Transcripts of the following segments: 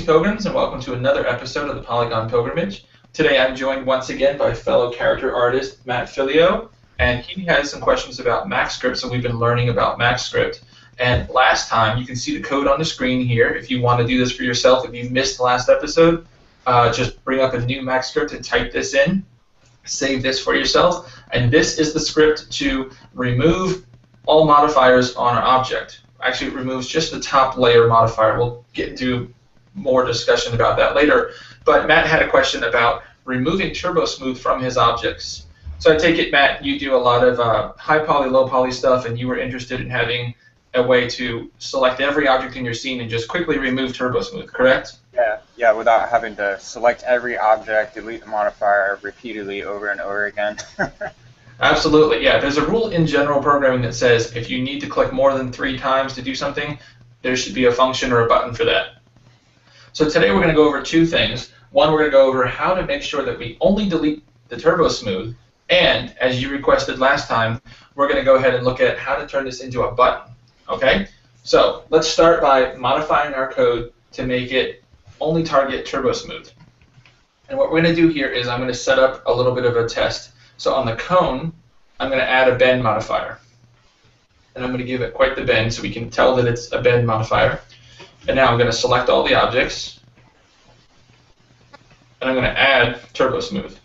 Pilgrims, and welcome to another episode of the Polygon Pilgrimage. Today I'm joined once again by fellow character artist Matt Filiault, and he has some questions about MaxScript, so we've been learning about MaxScript. And last time, you can see the code on the screen here if you want to do this for yourself. If you missed the last episode, just bring up a new MaxScript and type this in, save this for yourself, and this is the script to remove all modifiers on our object. Actually, it removes just the top layer modifier. We'll get into more discussion about that later. But Matt had a question about removing turbo smooth from his objects. So I take it, Matt, you do a lot of high poly, low poly stuff, and you were interested in having a way to select every object in your scene and just quickly remove turbo smooth, correct? Yeah, without having to select every object, delete the modifier repeatedly over and over again. Absolutely, yeah. There's a rule in general programming that says if you need to click more than 3 times to do something, there should be a function or a button for that. So today we're going to go over 2 things. One, we're going to go over how to make sure that we only delete the turbo smooth, and as you requested last time, we're going to go ahead and look at how to turn this into a button. Okay? So let's start by modifying our code to make it only target turbo smooth. And what we're going to do here is I'm going to set up a little bit of a test. So on the cone, I'm going to add a bend modifier. And I'm going to give it quite the bend so we can tell that it's a bend modifier. And now I'm going to select all the objects. And I'm going to add turbo smooth.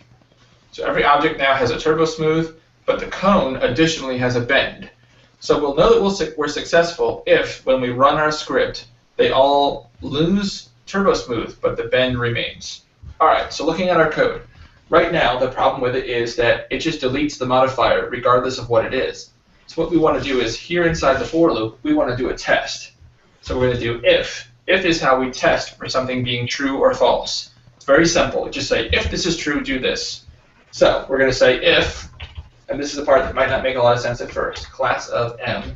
So every object now has a turbo smooth, but the cone additionally has a bend. So we'll know that we're successful if, when we run our script, they all lose turbo smooth, but the bend remains. All right, so looking at our code. Right now, the problem with it is that it just deletes the modifier regardless of what it is. So what we want to do is, here inside the for loop, we want to do a test. So we're going to do if. If is how we test for something being true or false. It's very simple. Just say, if this is true, do this. So we're going to say if, and this is the part that might not make a lot of sense at first, class of M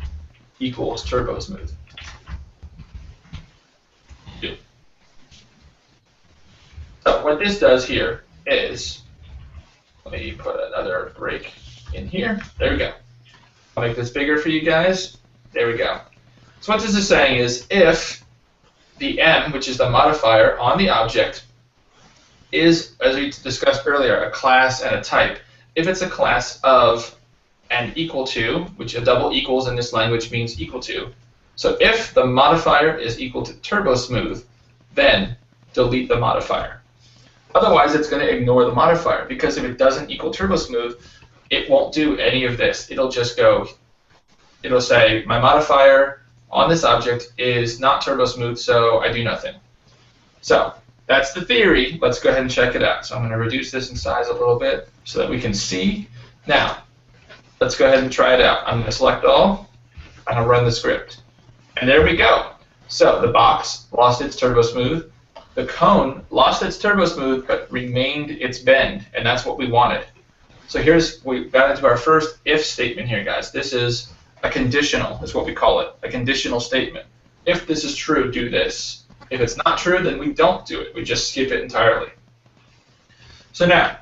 equals turbo smooth. So what this does here is, let me put another break in here. There we go. I'll make this bigger for you guys. There we go. So what this is saying is if the M, which is the modifier on the object, is, as we discussed earlier, a class and a type. If it's a class of and equal to, which a double equals in this language means equal to. So if the modifier is equal to turbo smooth, then delete the modifier. Otherwise, it's going to ignore the modifier, because if it doesn't equal turbo smooth, it won't do any of this. It'll just go, it'll say, my modifier on this object is not turbo smooth, so I do nothing. So that's the theory. Let's go ahead and check it out. So I'm going to reduce this in size a little bit so that we can see. Now, let's go ahead and try it out. I'm going to select all, and I'll run the script. And there we go. So the box lost its turbo smooth. The cone lost its turbo smooth, but remained its bend, and that's what we wanted. So we got into our first if statement here, guys. This is a conditional, is what we call it, a conditional statement. If this is true, do this. If it's not true, then we don't do it. We just skip it entirely. So now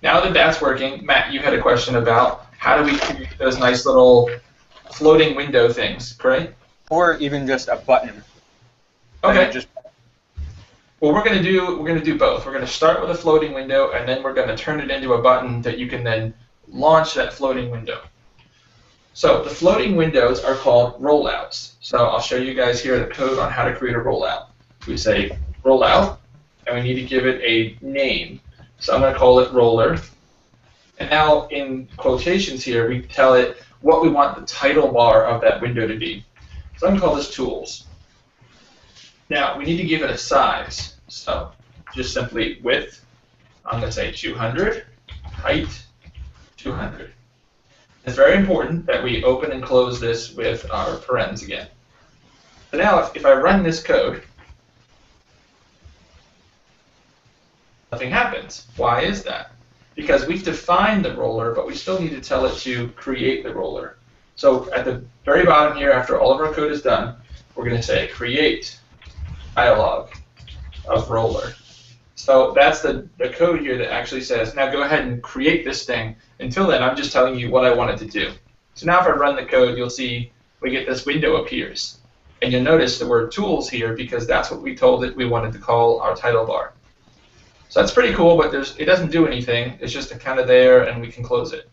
that that's working, Matt, you had a question about how do we create those nice little floating window things, right? Or even just a button. Okay. Well, we're going to do both. We're going to start with a floating window, and then we're going to turn it into a button that you can then launch that floating window. So the floating windows are called rollouts. So I'll show you guys here the code on how to create a rollout. We say rollout, and we need to give it a name. So I'm going to call it roller. And now in quotations here, we tell it what we want the title bar of that window to be. So I'm going to call this tools. Now, we need to give it a size. So just simply width, I'm going to say 200, height, 200. It's very important that we open and close this with our parens again. So now, if I run this code, nothing happens. Why is that? Because we've defined the roller, but we still need to tell it to create the roller. So at the very bottom here, after all of our code is done, we're going to say create dialog of roller. So that's the code here that actually says, now go ahead and create this thing. Until then, I'm just telling you what I want it to do. So now if I run the code, you'll see we get this window appears. And you'll notice the word tools here because that's what we told it we wanted to call our title bar. So that's pretty cool, but it doesn't do anything. It's just kind of there, and we can close it.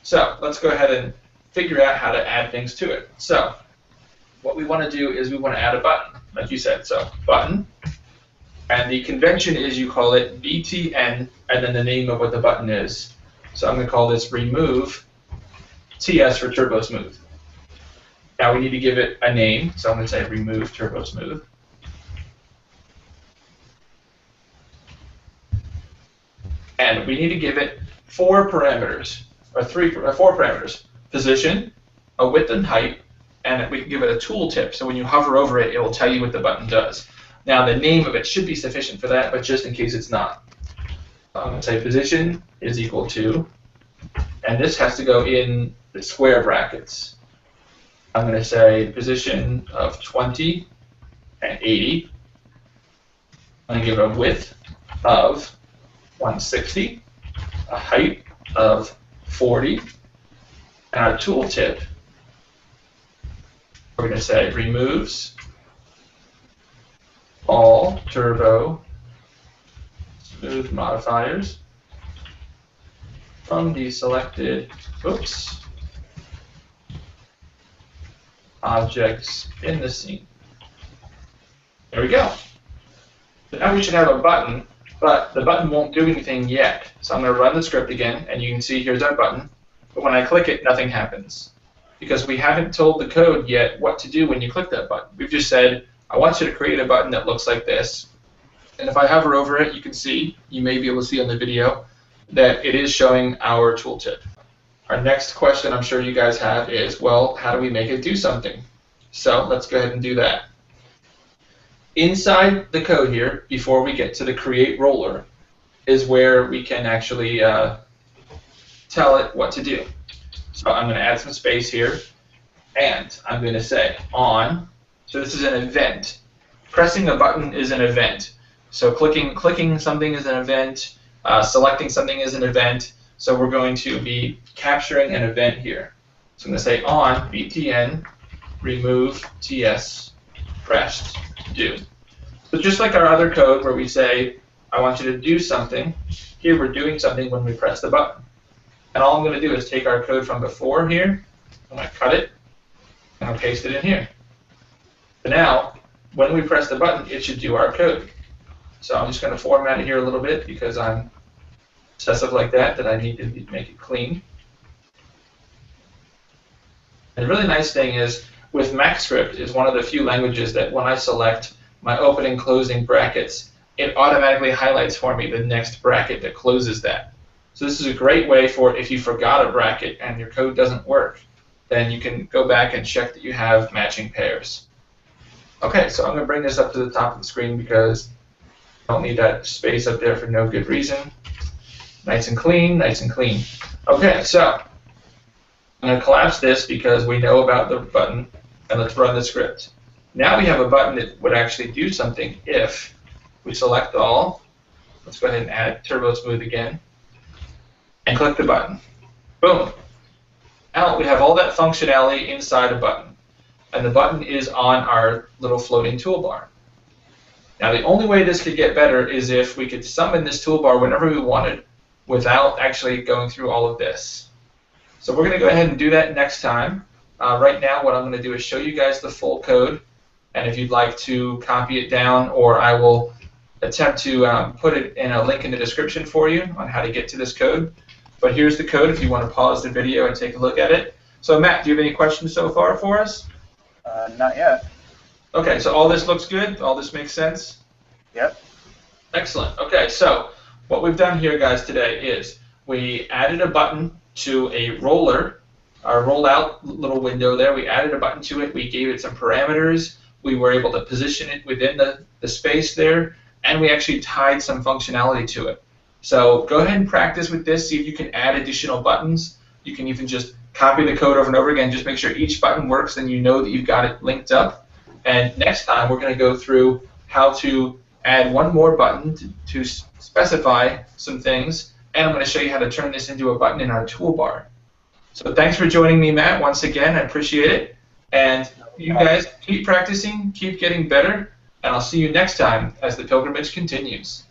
So let's go ahead and figure out how to add things to it. So what we want to do is we want to add a button, like you said. So button, and the convention is you call it btn, and then the name of what the button is. So I'm going to call this remove TS for Turbo Smooth. Now we need to give it a name, so I'm going to say remove Turbo Smooth. And we need to give it four parameters. Position, a width and height, and we can give it a tooltip. So when you hover over it, it will tell you what the button does. Now the name of it should be sufficient for that, but just in case it's not. I'm going to say position is equal to, and this has to go in the square brackets. I'm going to say position of 20 and 80. I'm going to give it a width of 160, a height of 40, and our tooltip, we're going to say removes all turbo smooth modifiers from the selected objects in the scene. There we go. So now we should have a button, but the button won't do anything yet. So I'm going to run the script again, and you can see here's our button. But when I click it, nothing happens, because we haven't told the code yet what to do when you click that button. We've just said, I want you to create a button that looks like this. And if I hover over it, you can see, you may be able to see on the video, that it is showing our tooltip. Our next question I'm sure you guys have is, well, how do we make it do something? So let's go ahead and do that. Inside the code here, before we get to the create roller, is where we can actually tell it what to do. So I'm going to add some space here, and I'm going to say on. So this is an event. Pressing a button is an event. So clicking something is an event. Selecting something is an event. So we're going to be capturing an event here. So I'm going to say on btn remove ts pressed do. So just like our other code where we say I want you to do something, here we're doing something when we press the button. And all I'm going to do is take our code from before here, I'm going to cut it, and I'll paste it in here. So now, when we press the button, it should do our code. So I'm just going to format it here a little bit because I'm obsessive like that I need to make it clean. And the really nice thing is, with MaxScript is one of the few languages that when I select my opening and closing brackets, it automatically highlights for me the next bracket that closes that. So this is a great way for if you forgot a bracket and your code doesn't work, then you can go back and check that you have matching pairs. Okay, so I'm going to bring this up to the top of the screen because I don't need that space up there for no good reason. Nice and clean, nice and clean. Okay, so I'm going to collapse this because we know about the button, and let's run the script. Now we have a button that would actually do something if we select all. Let's go ahead and add Turbo Smooth again, and click the button. Boom. Now we have all that functionality inside a button, and the button is on our little floating toolbar. Now the only way this could get better is if we could summon this toolbar whenever we wanted without actually going through all of this. So we're going to go ahead and do that next time. Right now what I'm going to do is show you guys the full code, and if you'd like to copy it down, or I will attempt to put it in a link in the description for you on how to get to this code. But here's the code if you want to pause the video and take a look at it. So Matt, do you have any questions so far for us? Not yet. Okay, so all this looks good? All this makes sense? Yep. Excellent. Okay, so what we've done here, guys, today is we added a button to a roller, our rollout little window there. We added a button to it. We gave it some parameters. We were able to position it within the space there, and we actually tied some functionality to it. So go ahead and practice with this. See if you can add additional buttons. You can even just copy the code over and over again. Just make sure each button works, and you know that you've got it linked up. And next time we're going to go through how to add one more button to specify some things, and I'm going to show you how to turn this into a button in our toolbar. So thanks for joining me, Matt, once again. I appreciate it. And you guys keep practicing, keep getting better, and I'll see you next time as the pilgrimage continues.